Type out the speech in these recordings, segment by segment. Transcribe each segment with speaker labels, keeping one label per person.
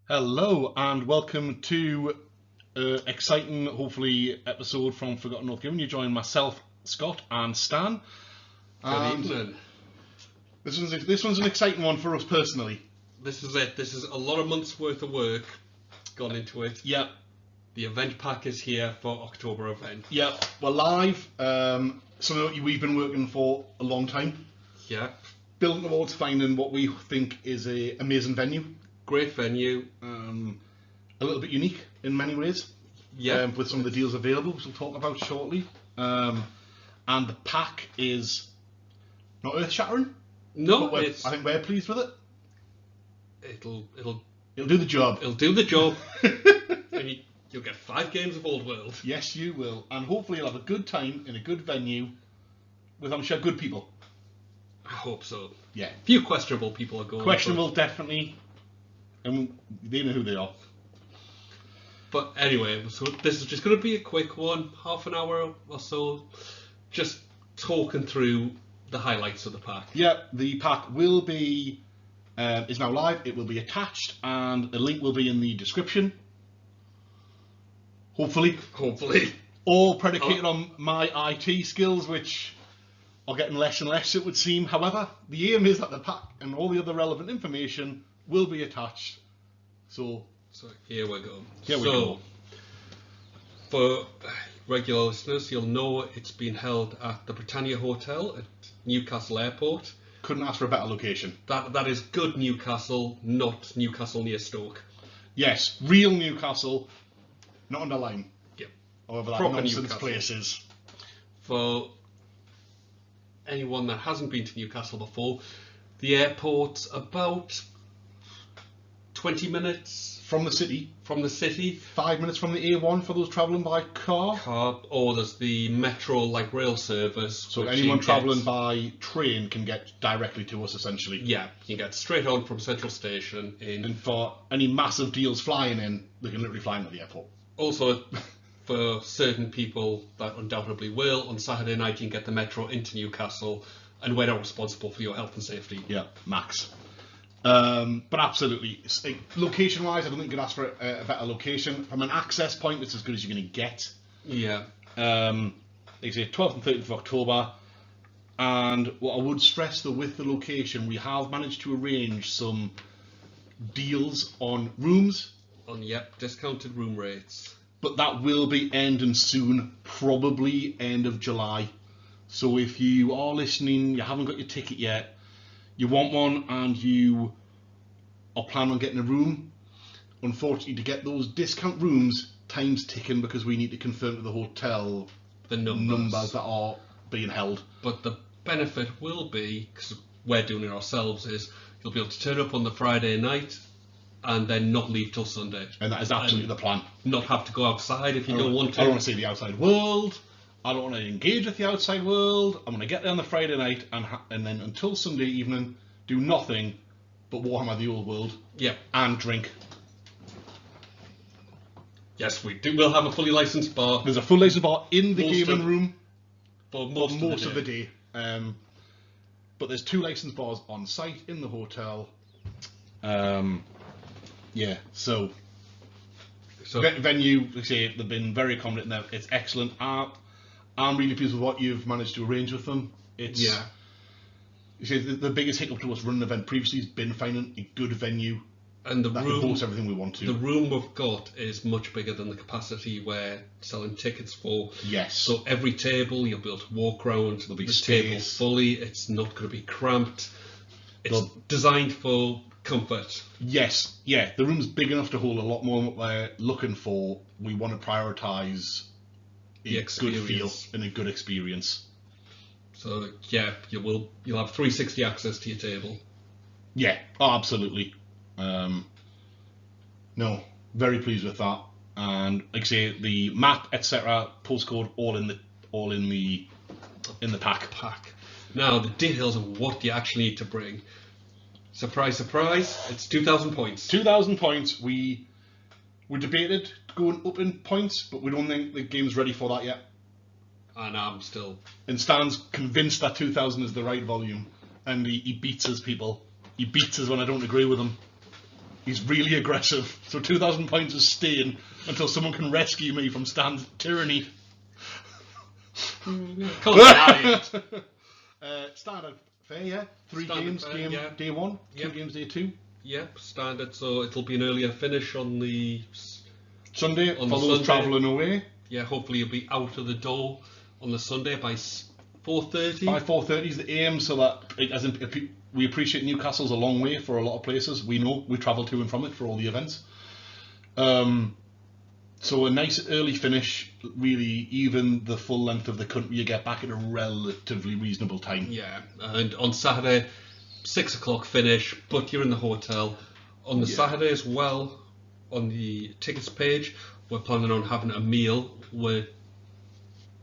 Speaker 1: Hello and welcome to exciting, hopefully, episode from Forgotten North Given. You join myself, Scott, and Stan.
Speaker 2: Good evening.
Speaker 1: This one's an exciting one for us personally.
Speaker 2: This is it. This is a lot of months worth of work gone into it.
Speaker 1: Yep.
Speaker 2: The event pack is here for October event.
Speaker 1: Yep. We're live. Something that we've been working for a long time.
Speaker 2: Yep.
Speaker 1: Building towards finding what we think is an amazing venue.
Speaker 2: Great venue.
Speaker 1: A little bit unique in many ways.
Speaker 2: Yeah.
Speaker 1: With some of the deals available, which we'll talk about shortly. And the pack is not earth-shattering.
Speaker 2: No,
Speaker 1: but I think we're pleased with it.
Speaker 2: It'll
Speaker 1: do the job.
Speaker 2: It'll do the job. And you'll get 5 games of Old World.
Speaker 1: Yes, you will, and hopefully you'll have a good time in a good venue with, I'm sure, good people.
Speaker 2: I hope so.
Speaker 1: Yeah.
Speaker 2: A few questionable people are going.
Speaker 1: Questionable, definitely, and they know who they are.
Speaker 2: But anyway, so this is just going to be a quick one, half an hour or so, just talking through the highlights of the pack.
Speaker 1: Yeah, the pack will be is now live. It will be attached, and a link will be in the description. Hopefully, all predicated on my IT skills, which are getting less and less, it would seem. However, the aim is that the pack and all the other relevant information will be attached. So
Speaker 2: here we go.
Speaker 1: Here we go.
Speaker 2: For regular listeners, you'll know it's been held at the Britannia Hotel at Newcastle Airport.
Speaker 1: Couldn't ask for a better location.
Speaker 2: That is good Newcastle, not Newcastle near Stoke.
Speaker 1: Yes, real Newcastle, not under Lyme.
Speaker 2: Yeah.
Speaker 1: However that
Speaker 2: Proper
Speaker 1: nonsense
Speaker 2: Newcastle.
Speaker 1: place is.
Speaker 2: For anyone that hasn't been to Newcastle before, the airport's about 20 minutes
Speaker 1: From the city. 5 minutes from the A1 for those travelling by car.
Speaker 2: Or there's the metro rail service.
Speaker 1: So anyone travelling by train can get directly to us, essentially.
Speaker 2: Yeah, you can get straight on from Central Station
Speaker 1: And for any massive deals flying in, they can literally fly into the airport.
Speaker 2: Also, for certain people that undoubtedly will, on Saturday night you can get the metro into Newcastle, and we're not responsible for your health and safety.
Speaker 1: Yeah, max. But absolutely, location-wise, I don't think you could ask for a better location. From an access point, it's as good as you're going to get.
Speaker 2: Yeah.
Speaker 1: They say 12th and 13th of October, and what I would stress though with the location, we have managed to arrange some deals on rooms.
Speaker 2: Discounted room rates.
Speaker 1: But that will be ending soon, probably end of July. So if you are listening, you haven't got your ticket yet, you want one and you are planning on getting a room, unfortunately to get those discount rooms, time's ticking because we need to confirm to the hotel
Speaker 2: the numbers
Speaker 1: that are being held.
Speaker 2: But the benefit will be, because we're doing it ourselves, is you'll be able to turn up on the Friday night and then not leave till Sunday.
Speaker 1: And that is absolutely the plan.
Speaker 2: Not have to go outside if you don't want to.
Speaker 1: I don't want to see the outside world. I don't want to engage with the outside world. I'm going to get there on the Friday night and then until Sunday evening do nothing but Warhammer the Old World.
Speaker 2: Yeah.
Speaker 1: And drink.
Speaker 2: Yes, we do. We'll have a fully licensed bar.
Speaker 1: There's a full licensed bar in the gaming room
Speaker 2: for most
Speaker 1: of the day. But there's 2 licensed bars on site in the hotel. Yeah, so venue, like I say, they've been very accommodating there. It's excellent. I'm really pleased with what you've managed to arrange with them. You say the biggest hiccup to us running an event previously has been finding a good venue
Speaker 2: and
Speaker 1: that can host everything we want to.
Speaker 2: The room we've got is much bigger than the capacity we're selling tickets for.
Speaker 1: Yes.
Speaker 2: So every table you'll be able to walk around.
Speaker 1: There'll be
Speaker 2: the
Speaker 1: space.
Speaker 2: Table fully. It's not going to be cramped. It's designed for comfort.
Speaker 1: Yes, yeah, the room's big enough to hold a lot more than what we're looking for. We want to prioritise a good feel and a good experience.
Speaker 2: So yeah, you'll have 360 access to your table.
Speaker 1: Yeah, absolutely. No, very pleased with that. And like I say, the map, etc., postcode, all in the pack.
Speaker 2: Now the details of what you actually need to bring. Surprise, surprise! It's 2,000 points.
Speaker 1: 2,000 points. We debated going up in points, but we don't think the game's ready for that yet.
Speaker 2: And I'm still.
Speaker 1: And Stan's convinced that 2,000 is the right volume, and he beats us, people. He beats us when I don't agree with him. He's really aggressive. So 2,000 points is staying until someone can rescue me from Stan's tyranny. Standard fair, yeah. 3
Speaker 2: Standard
Speaker 1: games,
Speaker 2: fair,
Speaker 1: game
Speaker 2: yeah.
Speaker 1: day 1, 2
Speaker 2: Yep.
Speaker 1: games day 2.
Speaker 2: Yep, standard. So it'll be an earlier finish on the
Speaker 1: Sunday,
Speaker 2: On
Speaker 1: for
Speaker 2: the
Speaker 1: those
Speaker 2: Sunday.
Speaker 1: travelling away.
Speaker 2: yeah. Hopefully you'll be out of the door on the Sunday by 4:30.
Speaker 1: By 4:30 is the aim, so that, as in, we appreciate Newcastle's a long way for a lot of places. We know, we travel to and from it for all the events. So a nice early finish, really, even the full length of the country, you get back at a relatively reasonable time.
Speaker 2: Yeah, and on Saturday, 6 o'clock finish, but you're in the hotel. On the
Speaker 1: Yeah.
Speaker 2: Saturday as well, on the tickets page, we're planning on having a meal where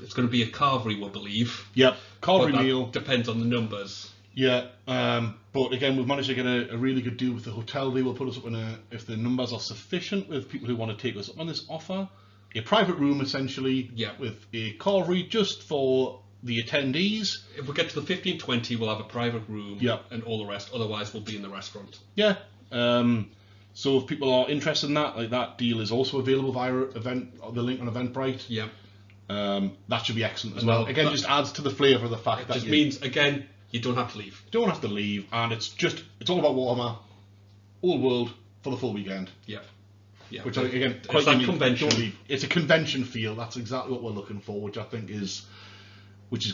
Speaker 2: it's going to be a carvery, we believe.
Speaker 1: Yep, carvery
Speaker 2: But that
Speaker 1: meal.
Speaker 2: depends on the numbers.
Speaker 1: Yeah, but again, we've managed to get a really good deal with the hotel. They will put us up in if the numbers are sufficient with people who want to take us up on this offer, a private room essentially,
Speaker 2: Yeah.
Speaker 1: with a carvery just for the attendees.
Speaker 2: If we get to the 15-20, we'll have a private room
Speaker 1: Yeah.
Speaker 2: and all the rest. Otherwise, we'll be in the restaurant.
Speaker 1: Yeah. So if people are interested in that, like that deal is also available via the link on Eventbrite.
Speaker 2: Yeah.
Speaker 1: That should be excellent as
Speaker 2: And
Speaker 1: well.
Speaker 2: that-
Speaker 1: Again, just adds to the flavour of the fact
Speaker 2: It
Speaker 1: that
Speaker 2: just
Speaker 1: you
Speaker 2: means, again, you don't have to leave.
Speaker 1: don't have to leave, and it's all about Warhammer, all world for the full weekend.
Speaker 2: Yeah. Yeah.
Speaker 1: Which again,
Speaker 2: it's
Speaker 1: quite
Speaker 2: that
Speaker 1: unique.
Speaker 2: convention.
Speaker 1: Don't leave. It's a convention feel. That's exactly what we're looking for, which I think is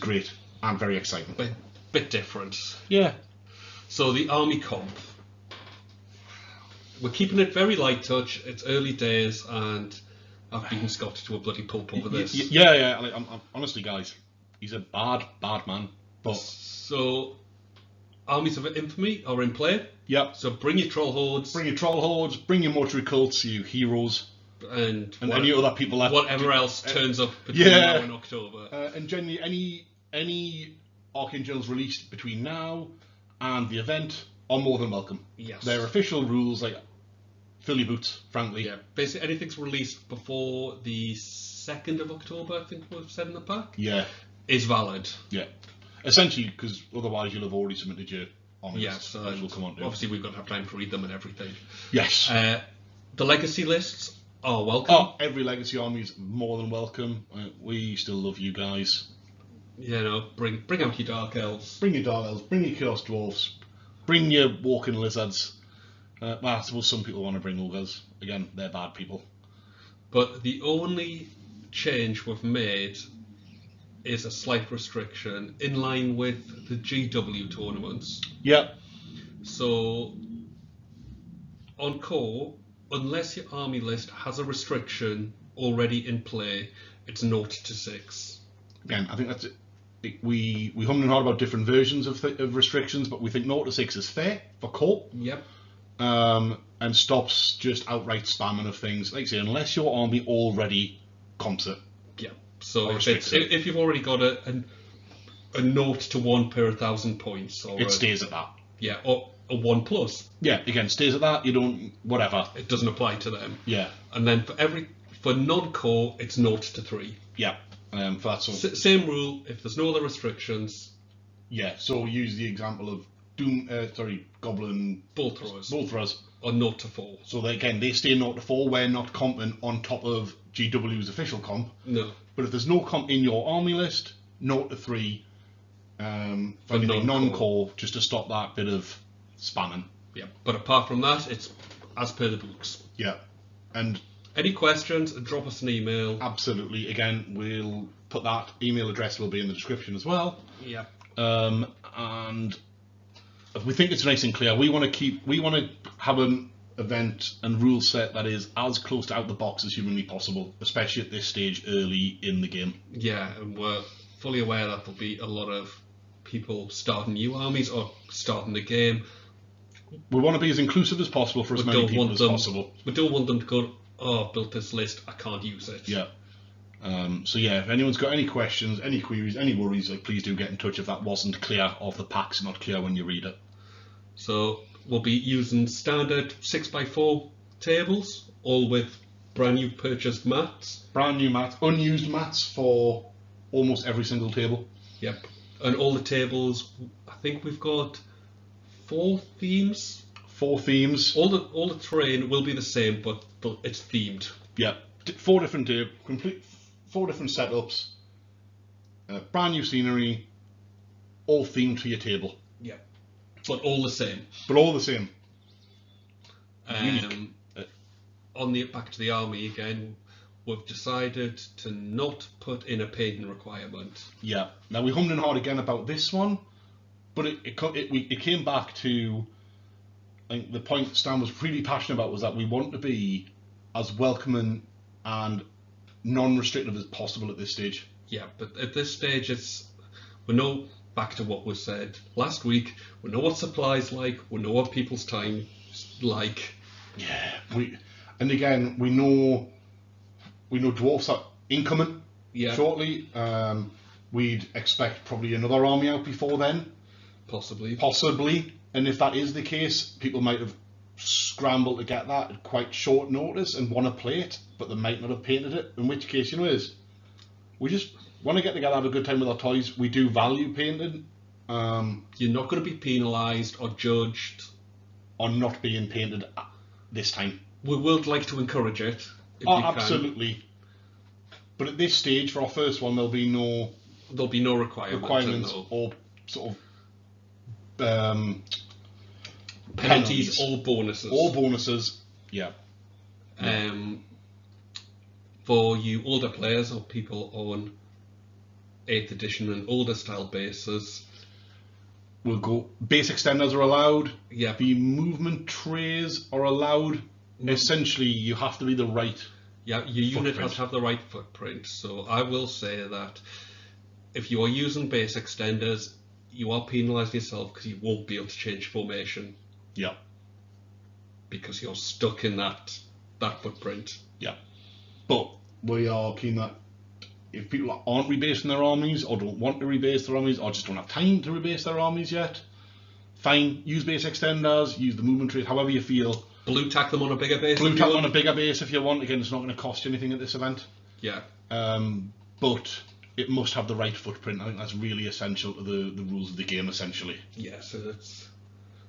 Speaker 1: great and very exciting.
Speaker 2: Bit different.
Speaker 1: Yeah.
Speaker 2: So the army comp. We're keeping it very light touch. It's early days, and I've beaten Scott to a bloody pulp over this.
Speaker 1: Yeah. Like, I'm honestly, guys, he's a bad man. But
Speaker 2: So, armies of infamy are in play.
Speaker 1: yep.
Speaker 2: So bring your troll hordes
Speaker 1: Bring your troll hordes, bring your mortuary cults, you heroes,
Speaker 2: and
Speaker 1: any other people that
Speaker 2: whatever else turns up between
Speaker 1: yeah.
Speaker 2: now and October.
Speaker 1: And generally, any Archangels released between now and the event are more than welcome.
Speaker 2: Yes.
Speaker 1: Their official rules, like, fill your boots, frankly.
Speaker 2: Yeah, basically anything's released before the 2nd of October, I think we've said in the pack,
Speaker 1: Yeah.
Speaker 2: is valid.
Speaker 1: Yeah. Essentially, because otherwise you'll have already submitted your army
Speaker 2: Yes,
Speaker 1: list, which we'll come on to.
Speaker 2: obviously we've got to have time to read them and everything.
Speaker 1: Yes.
Speaker 2: The legacy lists are welcome.
Speaker 1: Oh, every legacy army is more than welcome. We still love you guys.
Speaker 2: You know, bring out your dark elves.
Speaker 1: Bring your dark elves, bring your chaos dwarfs, bring your walking lizards. Well, I suppose some people want to bring ogres. Again, they're bad people.
Speaker 2: But the only change we've made is a slight restriction in line with the GW tournaments.
Speaker 1: Yep.
Speaker 2: So, on core, unless your army list has a restriction already in play, it's 0 to 6.
Speaker 1: Again, I think that's it. We hummed and hawed about different versions of restrictions, but we think 0 to 6 is fair for core.
Speaker 2: Yep.
Speaker 1: And stops just outright spamming of things. Like I say, unless your army already comps it.
Speaker 2: Yeah. So
Speaker 1: Or
Speaker 2: if you've already got a 0 to 1 per 1,000 points, or
Speaker 1: It stays at that.
Speaker 2: yeah, or a 1+,
Speaker 1: Yeah, again, stays at that. You don't, whatever.
Speaker 2: it doesn't apply to them.
Speaker 1: Yeah,
Speaker 2: And then for non-core, it's 0 to 3.
Speaker 1: yeah. For that sort of,
Speaker 2: Same rule. If there's no other restrictions,
Speaker 1: yeah. So we use the example of Goblin
Speaker 2: bull throwers
Speaker 1: bull throwers.
Speaker 2: are 0 to 4.
Speaker 1: So they stay 0 to 4. We're not comping on top of GW's official comp.
Speaker 2: No.
Speaker 1: But if there's no comp in your army list, 0 to 3. For anything non-core, just to stop that bit of spamming.
Speaker 2: Yeah. But apart from that, it's as per the books.
Speaker 1: Yeah, and
Speaker 2: Any questions? Drop us an email.
Speaker 1: absolutely. Again, we'll put that email address will be in the description as well.
Speaker 2: Yeah.
Speaker 1: And we think it's nice and clear. We want to have an event and rule set that is as close to out the box as humanly possible, especially at this stage early in the game.
Speaker 2: Yeah, and we're fully aware that there'll be a lot of people starting new armies or starting the game.
Speaker 1: We want to be as inclusive as possible for as many people as possible.
Speaker 2: We don't want them to go, oh, I've built this list, I can't use it.
Speaker 1: Yeah. So yeah, if anyone's got any questions, any queries, any worries, like, please do get in touch if that wasn't clear, or if the pack's not clear when you read it.
Speaker 2: So we'll be using standard 6x4 tables, all with brand new purchased mats.
Speaker 1: Brand new mats, unused mats for almost every single table.
Speaker 2: Yep. And all the tables, I think we've got 4 themes.
Speaker 1: 4 themes.
Speaker 2: All the terrain will be the same, but it's themed.
Speaker 1: Yeah, 4 different complete 4 different setups. Brand new scenery, all themed to your table.
Speaker 2: Yeah, but all the same.
Speaker 1: But all the same.
Speaker 2: On the back to the army again, we've decided to not put in a painting requirement.
Speaker 1: Yeah. Now we hummed and hawed again about this one, but it came back to, I think the point Stan was really passionate about was that we want to be as welcoming and non-restrictive as possible at this stage.
Speaker 2: Yeah, but at this stage we know, back to what was said last week, we know what supplies like, we know what people's time like.
Speaker 1: Yeah, we know dwarfs are incoming shortly. We'd expect probably another army out before then. Possibly. And if that is the case, people might have scrambled to get that at quite short notice and want to play it, but they might not have painted it, in which case, we just want to get together, have a good time with our toys. We do value painting.
Speaker 2: You're not going to be penalised or judged
Speaker 1: on not being painted this time.
Speaker 2: We would like to encourage it.
Speaker 1: Absolutely. But at this stage, for our first one, there'll be no requirements or sort of
Speaker 2: penalties or bonuses.
Speaker 1: Yeah.
Speaker 2: For you older players or people on 8th edition and older style bases,
Speaker 1: we'll go. Base extenders are allowed.
Speaker 2: Yeah.
Speaker 1: The movement trays are allowed. Essentially, you have to be the right.
Speaker 2: Yeah, your unit has to have the right footprint. So I will say that if you are using base extenders, you are penalising yourself because you won't be able to change formation.
Speaker 1: Yeah.
Speaker 2: Because you're stuck in that footprint.
Speaker 1: Yeah. But we are keen that if people aren't rebasing their armies or don't want to rebase their armies or just don't have time to rebase their armies yet, fine, use base extenders, use the movement trays, however you feel.
Speaker 2: Blue tack them on a bigger base.
Speaker 1: Blue tack them on a bigger base if you want. Again, it's not going to cost you anything at this event.
Speaker 2: Yeah.
Speaker 1: But it must have the right footprint. I think that's really essential to the rules of the game, essentially.
Speaker 2: Yeah,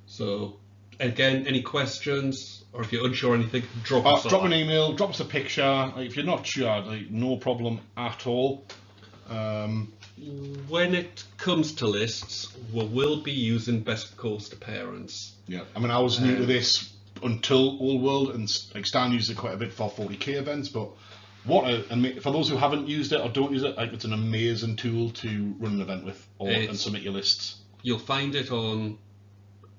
Speaker 2: so again, any questions, or if you're unsure anything, drop
Speaker 1: an email, drop us a picture. If you're not sure, no problem at all.
Speaker 2: When it comes to lists, we will be using best course to parents.
Speaker 1: Yeah, I mean, I was new to this until Old World, and Stan used it quite a bit for 40k events, but for those who haven't used it or don't use it, it's an amazing tool to run an event with and submit your lists.
Speaker 2: You'll find it on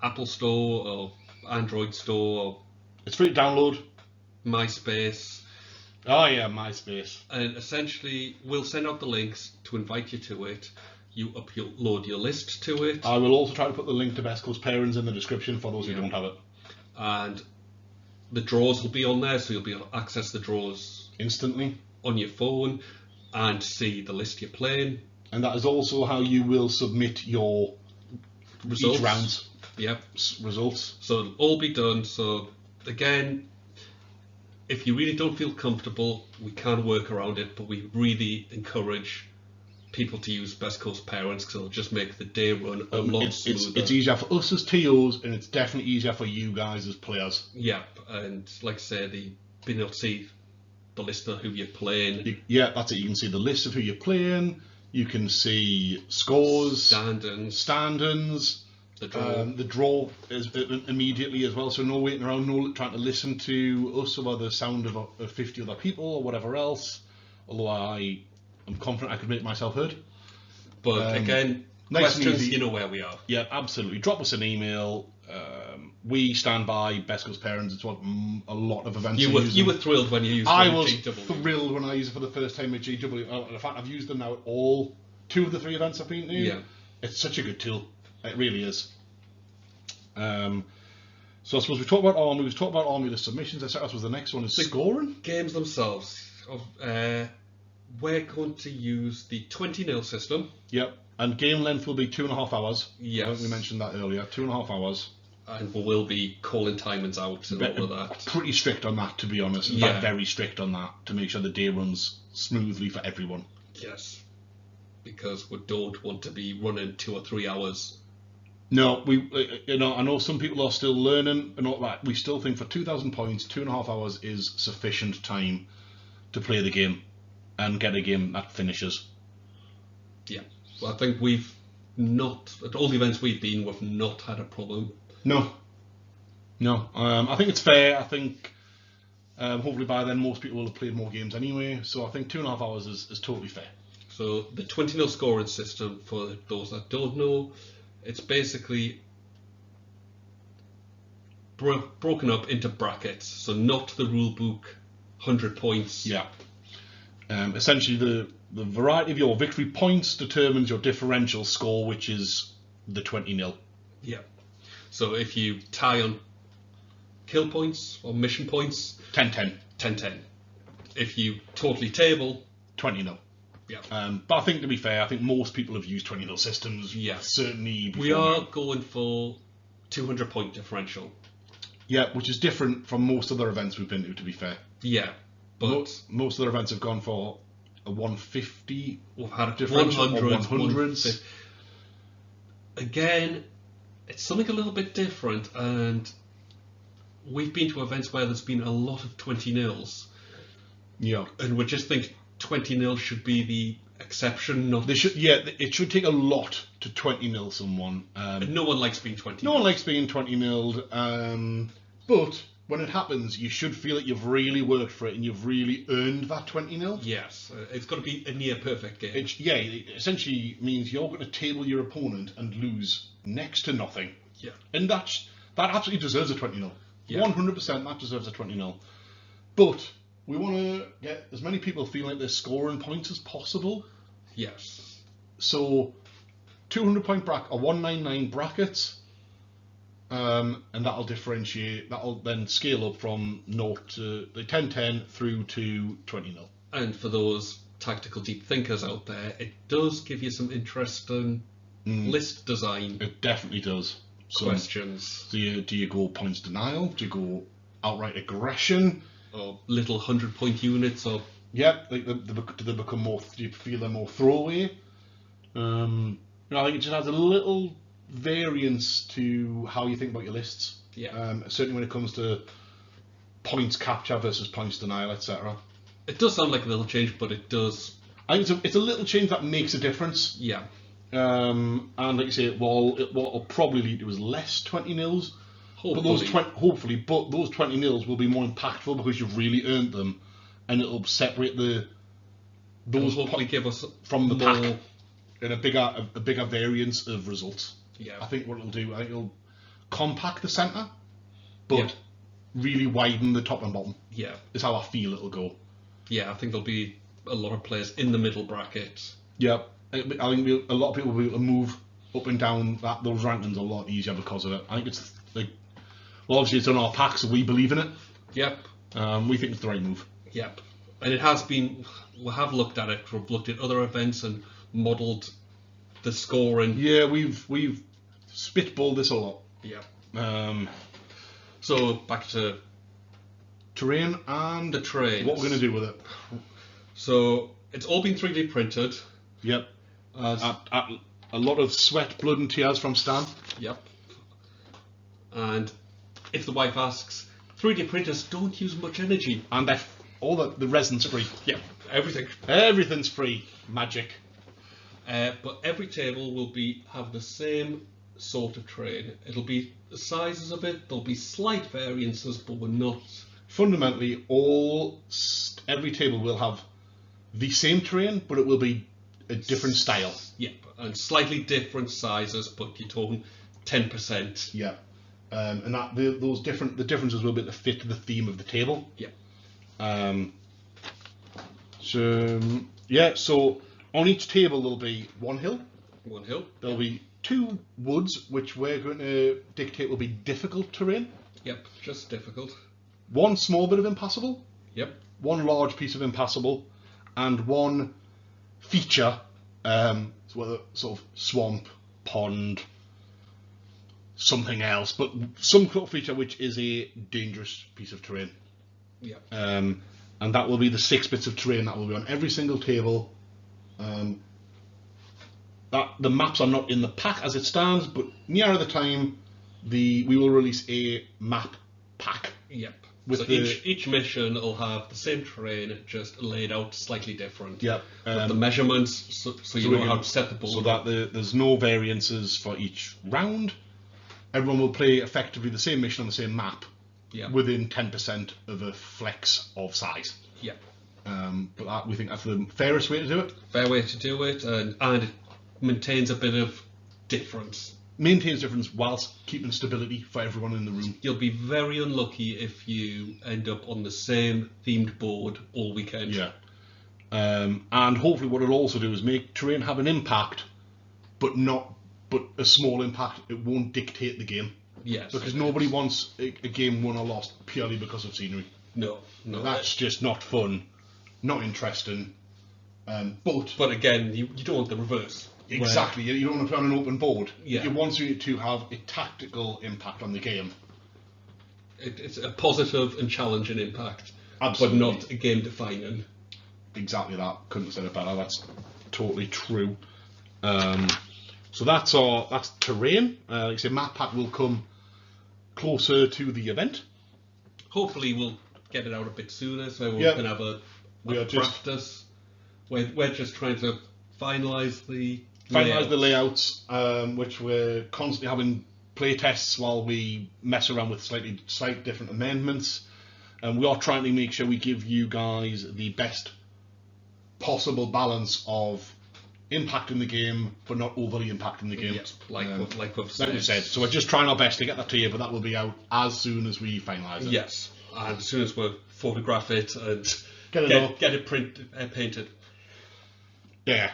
Speaker 2: Apple Store or Android Store.
Speaker 1: It's free to download.
Speaker 2: MySpace.
Speaker 1: Oh yeah, MySpace.
Speaker 2: And essentially, we'll send out the links to invite you to it. You upload your list to it.
Speaker 1: I will also try to put the link to Best Coast Parents in the description for those who don't have it.
Speaker 2: And the draws will be on there, so you'll be able to access the draws
Speaker 1: instantly
Speaker 2: on your phone and see the list you're playing.
Speaker 1: And that is also how you will submit your
Speaker 2: results.
Speaker 1: Each round's
Speaker 2: results. So it'll all be done. So again, if you really don't feel comfortable, we can work around it, but we really encourage people to use Best Coast Parents because it'll just make the day run a lot smoother.
Speaker 1: It's easier for us as TOs, and it's definitely easier for you guys as players.
Speaker 2: Yeah, and like I say, being able to see the list of who you're playing.
Speaker 1: Yeah, that's it. You can see the list of who you're playing. You can see scores, stand-ins, the draw is immediately as well. So no waiting around, no trying to listen to us or the sound of 50 other people or whatever else. Although I'm confident I could make myself heard.
Speaker 2: But again,
Speaker 1: nice
Speaker 2: questions, you know where we are.
Speaker 1: Yeah, absolutely. Drop us an email. We stand by Best Coast Parents. It's what a lot of events
Speaker 2: you were thrilled when you used them.
Speaker 1: I was thrilled when I used it for the first time at GW. In fact, I've used them now at two of the 3 events I've been to.
Speaker 2: Yeah.
Speaker 1: It's such a good tool. It really is. So I suppose we talked about army. We've talked about army. The submissions. I suppose the next one is scoring.
Speaker 2: Games themselves. We're going to use the 20-0 system.
Speaker 1: Yep. And game length will be 2.5 hours.
Speaker 2: Yes.
Speaker 1: I think we mentioned that earlier. 2.5 hours.
Speaker 2: And we will be calling timings out and all of that.
Speaker 1: Pretty strict on that, to be honest. In fact, very strict on that to make sure the day runs smoothly for everyone.
Speaker 2: Yes. Because we don't want to be running 2 or 3 hours
Speaker 1: No, I know some people are still learning and all that. We still think for 2,000 points, 2.5 hours is sufficient time to play the game and get a game that finishes.
Speaker 2: Yeah, well, I think we've not, at all the events we've not had a problem.
Speaker 1: No. I think it's fair. I think hopefully by then most people will have played more games anyway. So I think 2.5 hours is totally fair.
Speaker 2: So the 20-0 scoring system, for those that don't know, it's basically broken up into brackets. So not the rule book 100 points.
Speaker 1: Yeah. Essentially, the variety of your victory points determines your differential score, which is the 20-0.
Speaker 2: Yeah. So if you tie on kill points or mission points,
Speaker 1: 10-10.
Speaker 2: 10-10. If you totally table,
Speaker 1: 20-0.
Speaker 2: Yeah.
Speaker 1: But I think, to be fair, I think most people have used 20-0 systems.
Speaker 2: Yeah.
Speaker 1: Certainly before.
Speaker 2: We are going for 200 point differential.
Speaker 1: Yeah, which is different from most other events we've been to be fair.
Speaker 2: Yeah. But
Speaker 1: most other events have gone for a 150.
Speaker 2: We've had a
Speaker 1: differential
Speaker 2: 100s,
Speaker 1: 100s.
Speaker 2: Again, it's something a little bit different, and we've been to events where there's been a lot of 20-0s.
Speaker 1: Yeah.
Speaker 2: And we just think 20-0 should be the exception, not...
Speaker 1: It should take a lot to 20-0 someone.
Speaker 2: No one likes being 20-0.
Speaker 1: No one likes being 20-0'd, but when it happens, you should feel that you've really worked for it and you've really earned that 20-0.
Speaker 2: Yes, it's got to be a near perfect game.
Speaker 1: It essentially means you're going to table your opponent and lose next to nothing.
Speaker 2: Yeah.
Speaker 1: And that absolutely deserves a 20-0.
Speaker 2: Yeah.
Speaker 1: 100% that deserves a 20-0. But we want to get as many people feeling like they're scoring points as possible.
Speaker 2: Yes.
Speaker 1: So 200 point bracket, a 199 bracket, and that'll differentiate, that'll then scale up from 0 to the 10-10 through to 20-0.
Speaker 2: And for those tactical deep thinkers out there, it does give you some interesting list design.
Speaker 1: It definitely does.
Speaker 2: Questions.
Speaker 1: Do you go points denial? Do you go outright aggression?
Speaker 2: Or little 100-point units? Or
Speaker 1: yeah, like do they become more? Do you feel they're more throwaway? I think it just adds a little variance to how you think about your lists.
Speaker 2: Yeah.
Speaker 1: Certainly when it comes to points capture versus points denial, etc.
Speaker 2: It does sound like a little change, but it does.
Speaker 1: I think it's a little change that makes a difference.
Speaker 2: Yeah.
Speaker 1: And like you say, what will probably lead to is less 20-0s.
Speaker 2: Hopefully.
Speaker 1: But those 20-0s will be more impactful because you've really earned them, and it'll separate those
Speaker 2: hopefully give us
Speaker 1: from the
Speaker 2: more...
Speaker 1: pack in a bigger variance of results.
Speaker 2: Yeah.
Speaker 1: I think what it'll do, I think it'll compact the centre, but really widen the top and bottom.
Speaker 2: Yeah.
Speaker 1: Is how I feel it'll go.
Speaker 2: Yeah, I think there'll be a lot of players in the middle bracket.
Speaker 1: Yeah, I think a lot of people will be able to move up and down those rankings a lot easier because of it. I think it's like, well, obviously it's on our pack, so we believe in it.
Speaker 2: Yep.
Speaker 1: We think it's the right move.
Speaker 2: Yep. And it has been, we have looked at it, we've looked at other events and modelled the scoring.
Speaker 1: Yeah, we've spitballed this a lot.
Speaker 2: Yeah. So back to
Speaker 1: terrain and
Speaker 2: the trains.
Speaker 1: What we're going to do with it.
Speaker 2: So it's all been 3D printed.
Speaker 1: Yep. At a lot of sweat, blood and tears from Stan.
Speaker 2: Yep. And if the wife asks, 3D printers don't use much energy.
Speaker 1: And all the resin's free.
Speaker 2: Yep. Everything.
Speaker 1: Everything's free. Magic.
Speaker 2: But every table will have the same sort of terrain. It'll be the sizes of it. There'll be slight variances, but we're not.
Speaker 1: Fundamentally, every table will have the same terrain, but it will be a different style.
Speaker 2: Yep, and slightly different sizes, but you're talking 10%.
Speaker 1: Yeah, and the differences will be to fit the theme of the table.
Speaker 2: Yeah.
Speaker 1: So on each table there'll be one hill.
Speaker 2: One hill.
Speaker 1: There'll be two woods, which we're going to dictate will be difficult terrain.
Speaker 2: Yep, just difficult.
Speaker 1: One small bit of impassable.
Speaker 2: Yep.
Speaker 1: One large piece of impassable, and one feature, sort of swamp, pond, something else, but some sort of feature which is a dangerous piece of terrain.
Speaker 2: Yeah.
Speaker 1: And that will be the 6 bits of terrain that will be on every single table. that the maps are not in the pack as it stands, but nearer the time, we will release a map pack.
Speaker 2: Yep.
Speaker 1: With
Speaker 2: so each mission will have the same terrain, just laid out slightly different.
Speaker 1: Yep.
Speaker 2: With the measurements, so you know how to set the board.
Speaker 1: So that there's no variances for each round. Everyone will play effectively the same mission on the same map, within 10% of a flex of size.
Speaker 2: Yep.
Speaker 1: But we think that's the fairest way to do it.
Speaker 2: Fair way to do it, and it maintains a bit of difference.
Speaker 1: Maintains difference whilst keeping stability for everyone in the room.
Speaker 2: You'll be very unlucky if you end up on the same themed board all weekend.
Speaker 1: Yeah. And hopefully what it'll also do is make terrain have an impact, but a small impact. It won't dictate the game.
Speaker 2: Yes.
Speaker 1: Because nobody wants a game won or lost purely because of scenery.
Speaker 2: No.
Speaker 1: That's just not fun, not interesting. But
Speaker 2: again, you don't want the reverse.
Speaker 1: Exactly, you don't want to play on an open board.
Speaker 2: Yeah.
Speaker 1: You want it to have a tactical impact on the game.
Speaker 2: It's a positive and challenging impact,
Speaker 1: Absolutely.
Speaker 2: but not a game defining.
Speaker 1: Exactly that. Couldn't have said it better. That's totally true. So that's terrain. Like I say, map pack will come closer to the event.
Speaker 2: Hopefully, we'll get it out a bit sooner, so we can have a practice. We're just trying to finalise the
Speaker 1: layouts, which we're constantly having play tests while we mess around with slight different amendments, and we are trying to make sure we give you guys the best possible balance of impacting the game but not overly impacting the game.
Speaker 2: Yes, like we've said.
Speaker 1: So we're just trying our best to get that to you, but that will be out as soon as we finalise it.
Speaker 2: Yes, and as soon as we photograph it and get it painted.
Speaker 1: Yeah,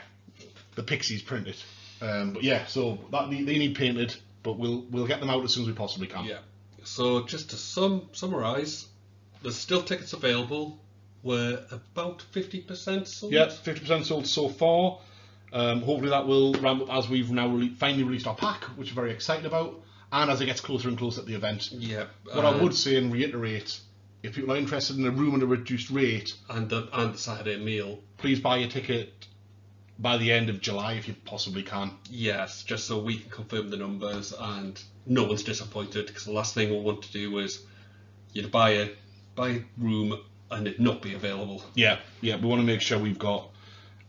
Speaker 1: the pixies printed. But yeah, so they need painted, but we'll get them out as soon as we possibly can.
Speaker 2: Yeah. So just to summarise, there's still tickets available. We're about 50% sold.
Speaker 1: Yeah, 50% sold so far. Hopefully that will ramp up as we've now finally released our pack, which we're very excited about, and as it gets closer and closer at the event.
Speaker 2: Yeah.
Speaker 1: What I would say and reiterate, if people are interested in a room at a reduced rate
Speaker 2: and the Saturday meal,
Speaker 1: please buy your ticket by the end of July if you possibly can.
Speaker 2: Yes, just so we can confirm the numbers and no one's disappointed, because the last thing we want to do is you buy a room and it not be available.
Speaker 1: Yeah, we want to make sure we've got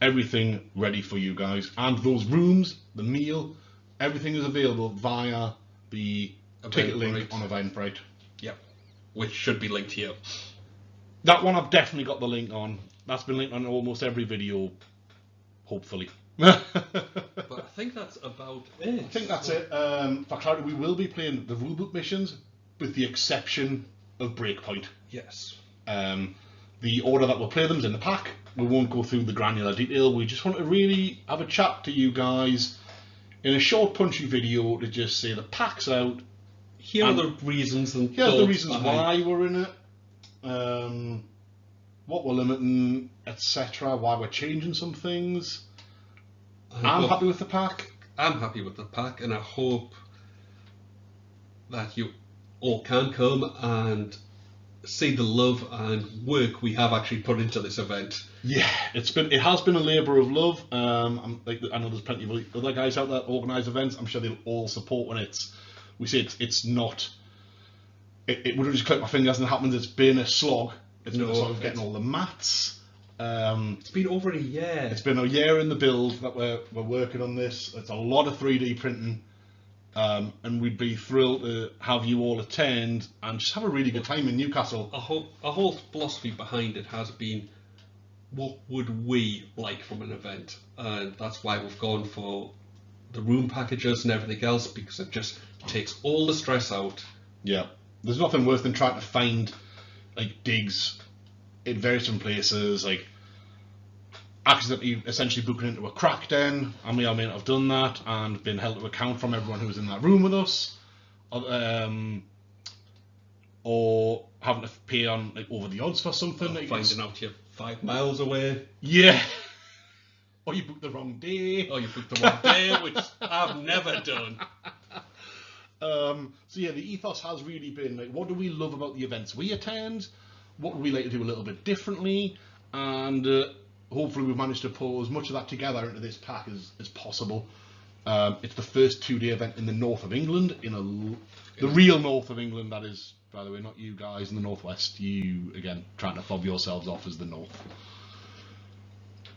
Speaker 1: everything ready for you guys, and those rooms, the meal, everything is available via the ticket link on Eventbrite.
Speaker 2: Yep, which should be linked here.
Speaker 1: That one I've definitely got the link on. That's been linked on almost every video, hopefully.
Speaker 2: But I think that's about it.
Speaker 1: I think that's it. For clarity, we will be playing the rulebook missions, with the exception of Breakpoint.
Speaker 2: Yes.
Speaker 1: The order that we'll play them is in the pack. We won't go through the granular detail. We just want to really have a chat to you guys in a short, punchy video to just say the pack's out.
Speaker 2: Here are the reasons and
Speaker 1: here's the reasons why we're in it. What we're limiting, etc. Why we're changing some things. I'm happy with the pack.
Speaker 2: I'm happy with the pack, and I hope that you all can come and see the love and work we have actually put into this event.
Speaker 1: Yeah, it has been a labour of love. I know there's plenty of other guys out there that organise events. I'm sure they'll all support when we say it's not. It would have just clicked my fingers and it happens. It's been a slog. It's been a slog of getting all the mats.
Speaker 2: It's been over a year.
Speaker 1: It's been a year in the build that we're working on this. It's a lot of 3D printing. And we'd be thrilled to have you all attend and just have a really good time in Newcastle.
Speaker 2: Our whole philosophy behind it has been, what would we like from an event? And that's why we've gone for the room packages and everything else, because it just takes all the stress out.
Speaker 1: Yeah, there's nothing worse than trying to find digs in various different places, accidentally essentially booking into a crack den. I may or may not have done that and been held to account from everyone who was in that room with us, or having to pay on over the odds for something,
Speaker 2: or finding out you're 5 miles away.
Speaker 1: Yeah. Or you booked the wrong day.
Speaker 2: Which I've never done.
Speaker 1: So yeah, the ethos has really been what do we love about the events we attend, what would we like to do a little bit differently, and hopefully we've managed to pull as much of that together into this pack as possible. It's the first 2-day event in the north of England, the real north of England, that is, by the way, not you guys in the northwest. You, again, trying to fob yourselves off as the north.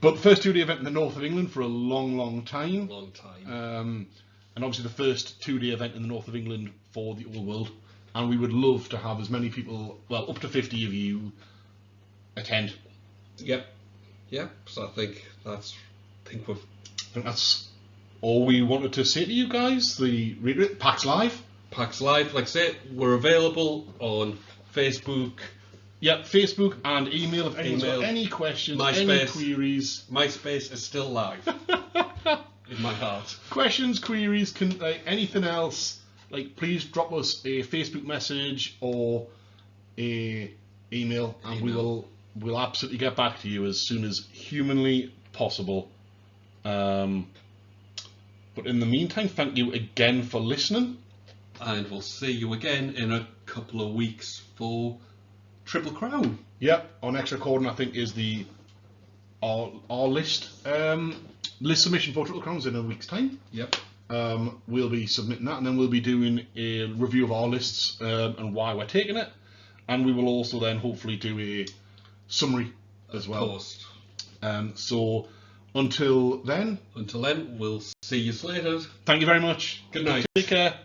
Speaker 1: But the first 2-day event in the north of England for a long time. And obviously the first 2-day event in the north of England for the old world. And we would love to have as many people, well, up to 50 of you attend.
Speaker 2: Yep. So I think that's
Speaker 1: all we wanted to say to you guys. The PAX Live.
Speaker 2: PAX Live, like I say, we're available on Facebook.
Speaker 1: Yep, Facebook and email if anyone's got any questions, any queries.
Speaker 2: MySpace is still live in my heart.
Speaker 1: Questions, queries, anything else, please drop us a Facebook message or a email, and we'll absolutely get back to you as soon as humanly possible. But in the meantime, thank you again for listening.
Speaker 2: And we'll see you again in a couple of weeks for Triple Crown.
Speaker 1: Yep, our next recording I think is our list submission for Triple Crowns in a week's time.
Speaker 2: Yep.
Speaker 1: We'll be submitting that, and then we'll be doing a review of our lists and why we're taking it, and we will also then hopefully do a summary as well.
Speaker 2: Post.
Speaker 1: So until then,
Speaker 2: we'll see you later.
Speaker 1: Thank you very much.
Speaker 2: Good night.
Speaker 1: Take care.